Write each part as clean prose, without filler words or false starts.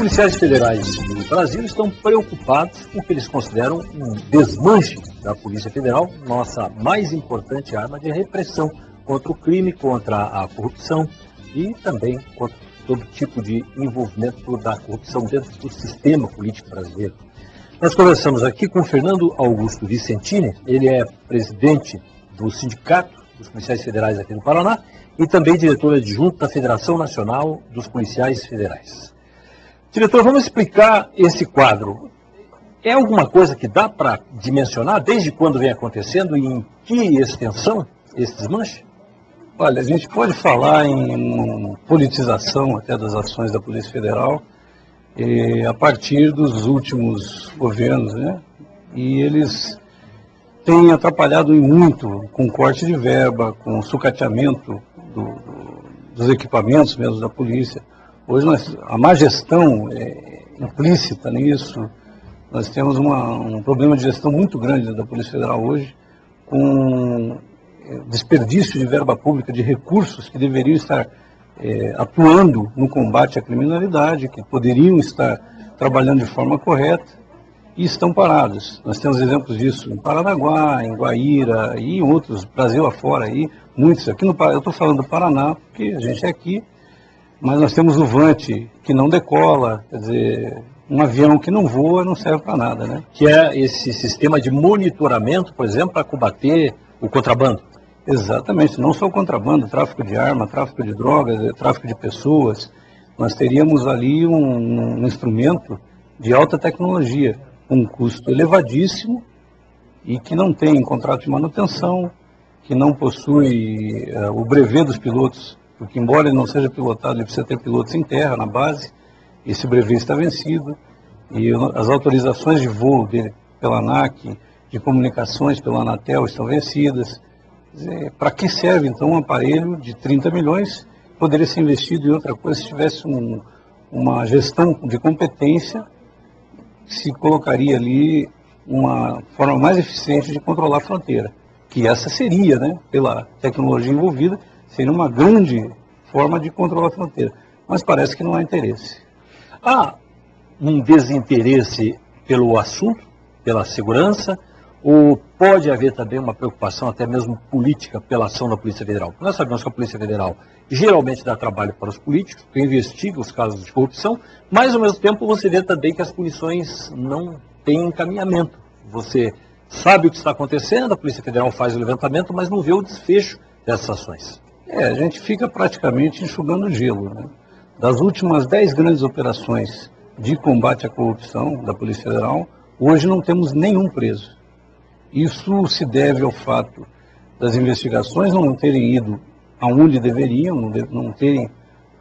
policiais federais do Brasil estão preocupados com o que eles consideram um desmanche da Polícia Federal, nossa mais importante arma de repressão contra o crime, contra a corrupção e também contra todo tipo de envolvimento da corrupção dentro do sistema político brasileiro. Nós conversamos aqui com Fernando Augusto Vicentini, ele é presidente do Sindicato dos Policiais Federais aqui no Paraná e também diretor adjunto da Federação Nacional dos Policiais Federais. Diretor, vamos explicar esse quadro. É alguma coisa que dá para dimensionar desde quando vem acontecendo e em que extensão esse desmanche? Olha, a gente pode falar em politização até das ações da Polícia Federal a partir dos últimos governos, né? E eles têm atrapalhado muito com corte de verba, com sucateamento dos equipamentos mesmo da polícia. Hoje a má gestão é implícita nisso. Nós temos um problema de gestão muito grande da Polícia Federal hoje, com desperdício de verba pública, de recursos que deveriam estar atuando no combate à criminalidade, que poderiam estar trabalhando de forma correta e estão parados. Nós temos exemplos disso em Paranaguá, em Guaíra e em outros, Brasil afora aí, muitos. Aqui eu estou falando do Paraná, porque a gente é aqui, mas nós temos o Vante, que não decola, quer dizer, um avião que não voa não serve para nada, né? Que é esse sistema de monitoramento, por exemplo, para combater o contrabando. Exatamente, não só o contrabando, tráfico de arma, tráfico de drogas, tráfico de pessoas. Nós teríamos ali um instrumento de alta tecnologia, com um custo elevadíssimo e que não tem contrato de manutenção, que não possui o brevet dos pilotos, porque embora ele não seja pilotado, ele precisa ter pilotos em terra, na base, esse brevet está vencido, e as autorizações de voo dele pela ANAC, de comunicações pela Anatel estão vencidas. Para que serve então um aparelho de 30 milhões? Poderia ser investido em outra coisa se tivesse uma gestão de competência, se colocaria ali uma forma mais eficiente de controlar a fronteira, que essa seria, né, pela tecnologia envolvida, seria uma grande forma de controlar a fronteira. Mas parece que não há interesse. Há um desinteresse pelo assunto, pela segurança, ou pode haver também uma preocupação até mesmo política pela ação da Polícia Federal? Nós sabemos que a Polícia Federal geralmente dá trabalho para os políticos, que investigam os casos de corrupção, mas ao mesmo tempo você vê também que as punições não têm encaminhamento. Você sabe o que está acontecendo, a Polícia Federal faz o levantamento, mas não vê o desfecho dessas ações. A gente fica praticamente enxugando gelo, né? Das últimas 10 grandes operações de combate à corrupção da Polícia Federal, hoje não temos nenhum preso. Isso se deve ao fato das investigações não terem ido aonde deveriam, não terem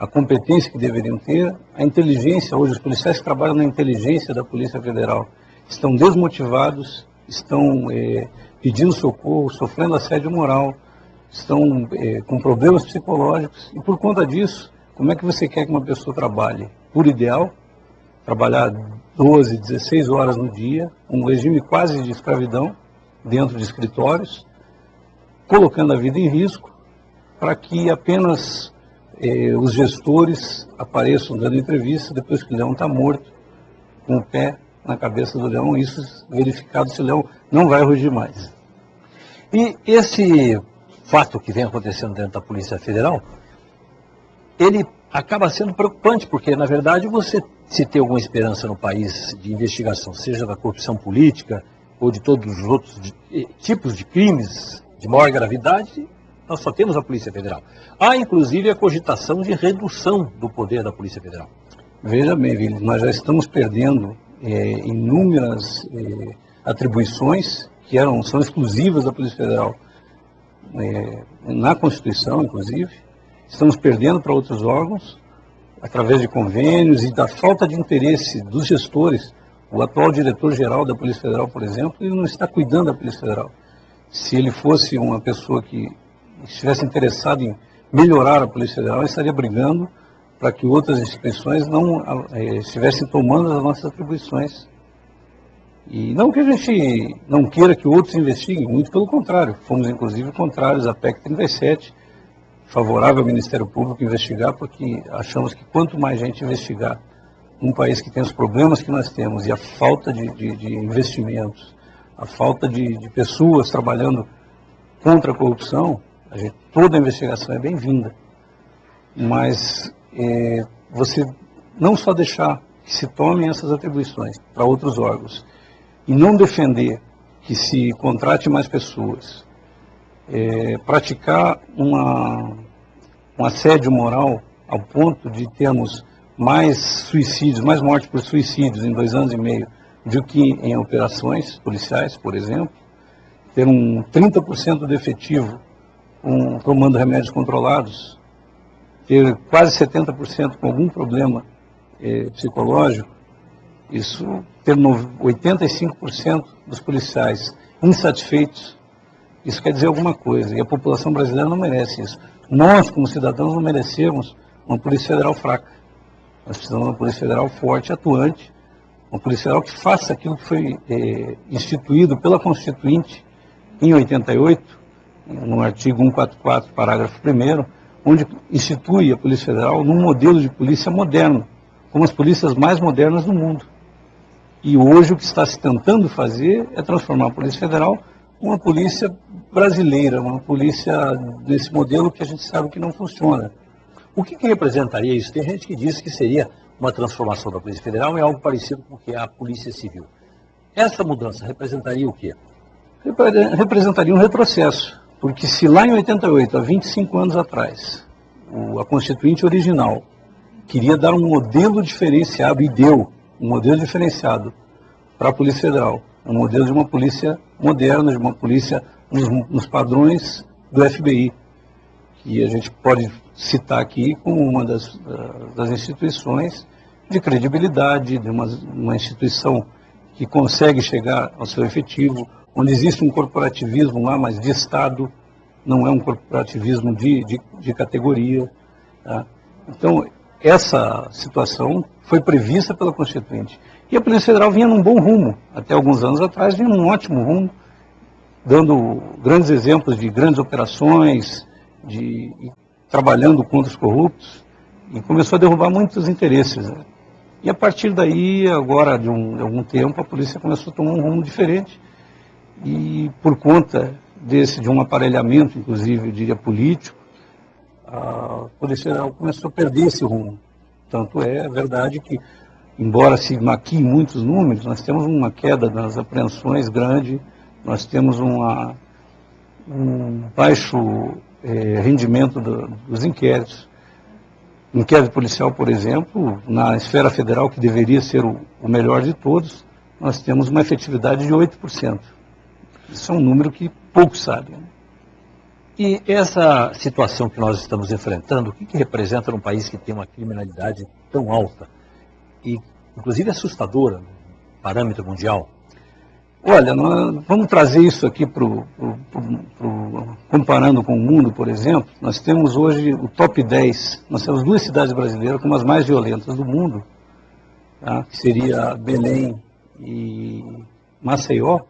a competência que deveriam ter. A inteligência, hoje os policiais que trabalham na inteligência da Polícia Federal estão desmotivados, estão pedindo socorro, sofrendo assédio moral, estão com problemas psicológicos. E por conta disso, como é que você quer que uma pessoa trabalhe? Por ideal, trabalhar 12, 16 horas no dia, um regime quase de escravidão, dentro de escritórios, colocando a vida em risco, para que apenas os gestores apareçam dando entrevista depois que o leão está morto, com o pé na cabeça do leão, isso verificado se o leão não vai rugir mais. E esse fato que vem acontecendo dentro da Polícia Federal, ele acaba sendo preocupante, porque na verdade você, se tem alguma esperança no país de investigação, seja da corrupção política, ou de todos os outros tipos de crimes de maior gravidade, nós só temos a Polícia Federal. Há, inclusive, a cogitação de redução do poder da Polícia Federal. Veja bem, Vili, nós já estamos perdendo inúmeras atribuições que são exclusivas da Polícia Federal, na Constituição, inclusive. Estamos perdendo para outros órgãos, através de convênios e da falta de interesse dos gestores. O atual diretor-geral da Polícia Federal, por exemplo, ele não está cuidando da Polícia Federal. Se ele fosse uma pessoa que estivesse interessada em melhorar a Polícia Federal, ele estaria brigando para que outras instituições não estivessem tomando as nossas atribuições. E não que a gente não queira que outros investiguem, muito pelo contrário. Fomos, inclusive, contrários à PEC 37, favorável ao Ministério Público investigar, porque achamos que quanto mais gente investigar um país que tem os problemas que nós temos e a falta de investimentos, a falta de pessoas trabalhando contra a corrupção, toda a investigação é bem-vinda. Mas você não só deixar que se tomem essas atribuições para outros órgãos e não defender que se contrate mais pessoas, praticar um assédio moral ao ponto de termos mais suicídios, mais mortes por suicídios em 2 anos e meio do que em operações policiais, por exemplo, ter um 30% de efetivo tomando remédios controlados, ter quase 70% com algum problema psicológico, isso ter 85% dos policiais insatisfeitos, isso quer dizer alguma coisa, e a população brasileira não merece isso. Nós, como cidadãos, não merecemos uma Polícia Federal fraca. Nós precisamos de uma Polícia Federal forte, atuante, uma Polícia Federal que faça aquilo que foi instituído pela Constituinte em 88, no artigo 144, parágrafo 1º, onde institui a Polícia Federal num modelo de polícia moderno, como as polícias mais modernas do mundo. E hoje o que está se tentando fazer é transformar a Polícia Federal em uma polícia brasileira, uma polícia desse modelo que a gente sabe que não funciona. O que representaria isso? Tem gente que diz que seria uma transformação da Polícia Federal em algo parecido com o que é a Polícia Civil. Essa mudança representaria o quê? Representaria um retrocesso, porque se lá em 88, há 25 anos atrás, a Constituinte original queria dar um modelo diferenciado, e deu um modelo diferenciado para a Polícia Federal, um modelo de uma polícia moderna, de uma polícia nos padrões do FBI, que a gente pode citar aqui como uma das instituições de credibilidade, de uma instituição que consegue chegar ao seu efetivo, onde existe um corporativismo lá, mas de Estado, não é um corporativismo de categoria. Tá? Então, essa situação foi prevista pela Constituinte. E a Polícia Federal vinha num bom rumo, até alguns anos atrás, vinha num ótimo rumo, dando grandes exemplos de grandes operações, trabalhando contra os corruptos, e começou a derrubar muitos interesses. Né? E a partir daí, agora de algum tempo, a polícia começou a tomar um rumo diferente, e por conta de um aparelhamento, inclusive, eu diria, político, a Polícia Federal começou a perder esse rumo. Tanto é verdade que, embora se maquiem muitos números, nós temos uma queda nas apreensões grande, nós temos um baixo rendimento dos inquéritos. Inquérito policial, por exemplo, na esfera federal, que deveria ser o melhor de todos, nós temos uma efetividade de 8%. Isso é um número que poucos sabem. E essa situação que nós estamos enfrentando, o que representa num país que tem uma criminalidade tão alta e, inclusive, assustadora no parâmetro mundial? Olha, vamos trazer isso aqui comparando com o mundo, por exemplo. Nós temos hoje o top 10, nós temos 2 cidades brasileiras como as mais violentas do mundo, tá? Que seria Belém e Maceió,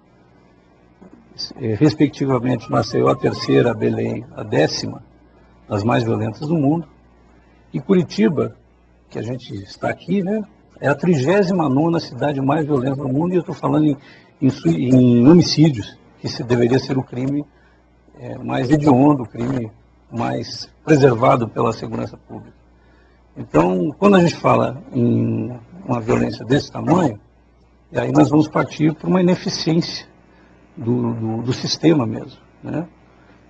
respectivamente Maceió a 3ª, Belém a 10ª, as mais violentas do mundo, e Curitiba, que a gente está aqui, né, é a 39ª cidade mais violenta do mundo, e eu estou falando em homicídios, que deveria ser o crime mais hediondo, o crime mais preservado pela segurança pública. Então, quando a gente fala em uma violência desse tamanho, aí nós vamos partir para uma ineficiência do sistema mesmo. Né?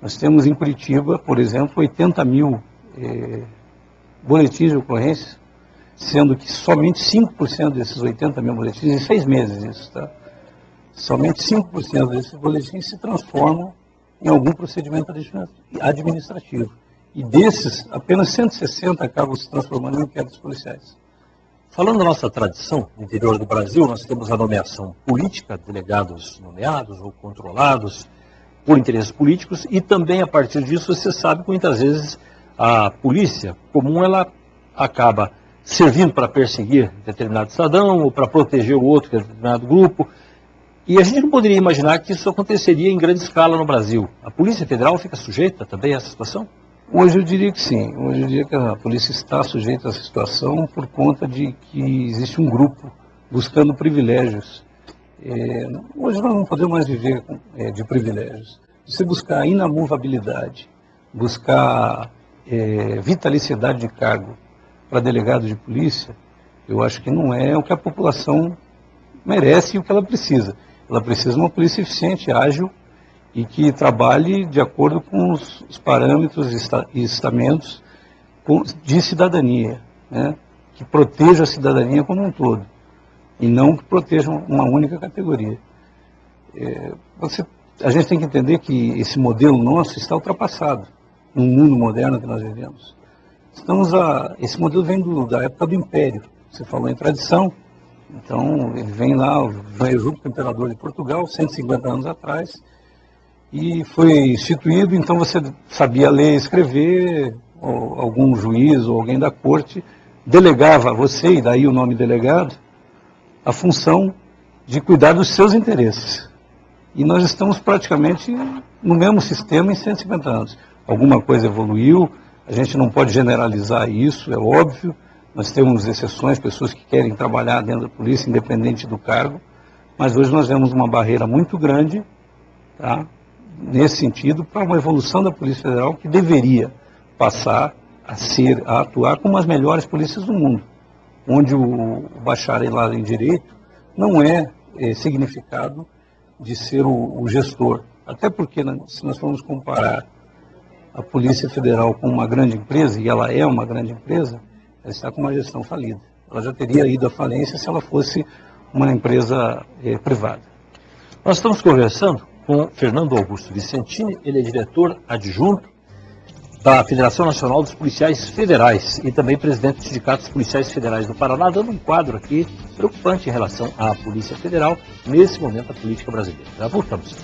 Nós temos em Curitiba, por exemplo, 80 mil boletins de ocorrência, sendo que somente 5% desses 80 mil boletins, em 6 meses isso, tá? Somente 5% desses boletins se transformam em algum procedimento administrativo. E desses, apenas 160 acabam se transformando em inquéritos policiais. Falando da nossa tradição no interior do Brasil, nós temos a nomeação política, delegados nomeados ou controlados por interesses políticos, e também, a partir disso, você sabe que muitas vezes a polícia comum ela acaba servindo para perseguir determinado cidadão ou para proteger o outro, determinado grupo. E a gente não poderia imaginar que isso aconteceria em grande escala no Brasil. A Polícia Federal fica sujeita também a essa situação? Hoje eu diria que sim. Hoje eu diria que a polícia está sujeita a essa situação por conta de que existe um grupo buscando privilégios. Hoje nós não podemos mais viver de privilégios. Você buscar inamovabilidade, buscar vitalicidade de cargo para delegado de polícia, eu acho que não é o que a população merece e o que ela precisa. Ela precisa de uma polícia eficiente, ágil e que trabalhe de acordo com os parâmetros e estamentos de cidadania, né? Que proteja a cidadania como um todo e não que proteja uma única categoria. A gente tem que entender que esse modelo nosso está ultrapassado no mundo moderno que nós vivemos. Esse modelo vem da época do Império. Você falou em tradição, então ele vem lá, veio junto com o imperador de Portugal, 150 anos atrás, e foi instituído, então você sabia ler e escrever, ou algum juiz ou alguém da corte delegava a você, e daí o nome delegado, a função de cuidar dos seus interesses. E nós estamos praticamente no mesmo sistema em 150 anos. Alguma coisa evoluiu, a gente não pode generalizar isso, é óbvio, nós temos exceções, pessoas que querem trabalhar dentro da polícia, independente do cargo, mas hoje nós temos uma barreira muito grande, tá, nesse sentido, para uma evolução da Polícia Federal que deveria passar a atuar como as melhores polícias do mundo, onde o bacharelado em Direito não é significado de ser o gestor. Até porque, se nós formos comparar a Polícia Federal com uma grande empresa, e ela é uma grande empresa, ela está com uma gestão falida. Ela já teria ido à falência se ela fosse uma empresa privada. Nós estamos conversando com Fernando Augusto Vicentini, ele é diretor adjunto da Federação Nacional dos Policiais Federais e também presidente do Sindicato dos Policiais Federais do Paraná, dando um quadro aqui preocupante em relação à Polícia Federal, nesse momento da política brasileira. Já voltamos.